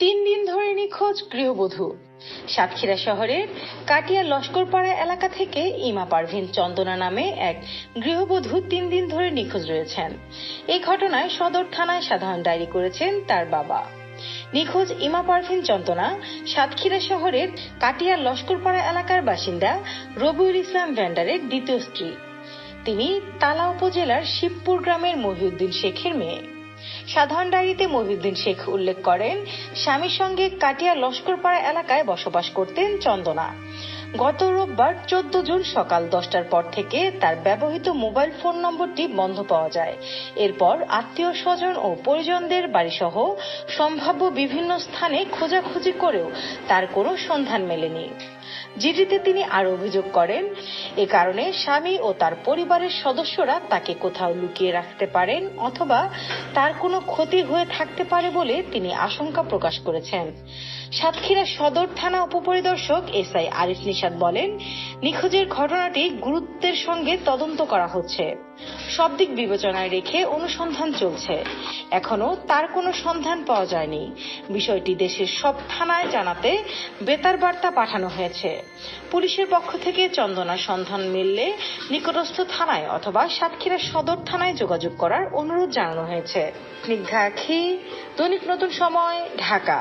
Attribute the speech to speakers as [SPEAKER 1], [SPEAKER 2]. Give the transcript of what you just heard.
[SPEAKER 1] 3 দিন ধরে নিখোঁজ গৃহবধূ। সাতক্ষীরা শহরের কাটিয়া লস্করপাড়া এলাকা থেকে ইমা পারভিন চন্দনা নামে এক গৃহবধূ 3 দিন ধরে নিখোঁজ রয়েছেন। এই ঘটনায় সদর থানায় সাধারণ ডায়েরি করেছেন তার বাবা। নিখোঁজ ইমা পারভিন চন্দনা সাতক্ষীরা শহরের কাটিয়া লস্করপাড়া এলাকার বাসিন্দা রবিউল ইসলাম ভ্যান্ডারের দ্বিতীয় স্ত্রী। তিনি তালা উপজেলার শিবপুর গ্রামের মহিউদ্দিন শেখের মেয়ে। সাধারণ ডায়েরিতে মহিউদ্দিন শেখ উল্লেখ করেন, স্বামীর সঙ্গে কাটিয়া লস্করপাড়া এলাকায় বসবাস করতেন চন্দনা। গত রোববার 14 জুন সকাল 10টার পর থেকে তার ব্যবহৃত মোবাইল ফোন নম্বরটি বন্ধ পাওয়া যায়। এরপর আত্মীয় স্বজন ও পরিজনদের বাড়িসহ সম্ভাব্য বিভিন্ন স্থানে খোঁজাখুঁজি করেও তার কোনো সন্ধান মেলেনি। জিডিতে তিনি আরো অভিযোগ করেন, এ কারণে স্বামী ও তার পরিবারের সদস্যরা তাকে কোথাও লুকিয়ে রাখতে পারেন অথবা তার কোনো ক্ষতি হয়ে থাকতে পারে বলে তিনি আশঙ্কা প্রকাশ করেছেন। সাতক্ষীরা সদর থানা উপপরিদর্শক এসআই আরিফ নিশাত বলেন, নিখোঁজের ঘটনাটি গুরুত্বের সঙ্গে তদন্ত করা হচ্ছে। সব দিক বিবেচনায় রেখে অনুসন্ধান চলছে। এখনো তার কোনো সন্ধান পাওয়া যায়নি। বিষয়টি দেশের সব থানায় জানাতে বেতার বার্তা পাঠানো হয়েছে। পুলিশের পক্ষ থেকে চন্দনার সন্ধান মিললে নিকটস্থ থানায় অথবা সাতক্ষীরা সদর থানায় যোগাযোগ করার অনুরোধ জানানো হয়েছে। স্নিগ্ধা আখি, দৈনিক নতুন সময়, ঢাকা।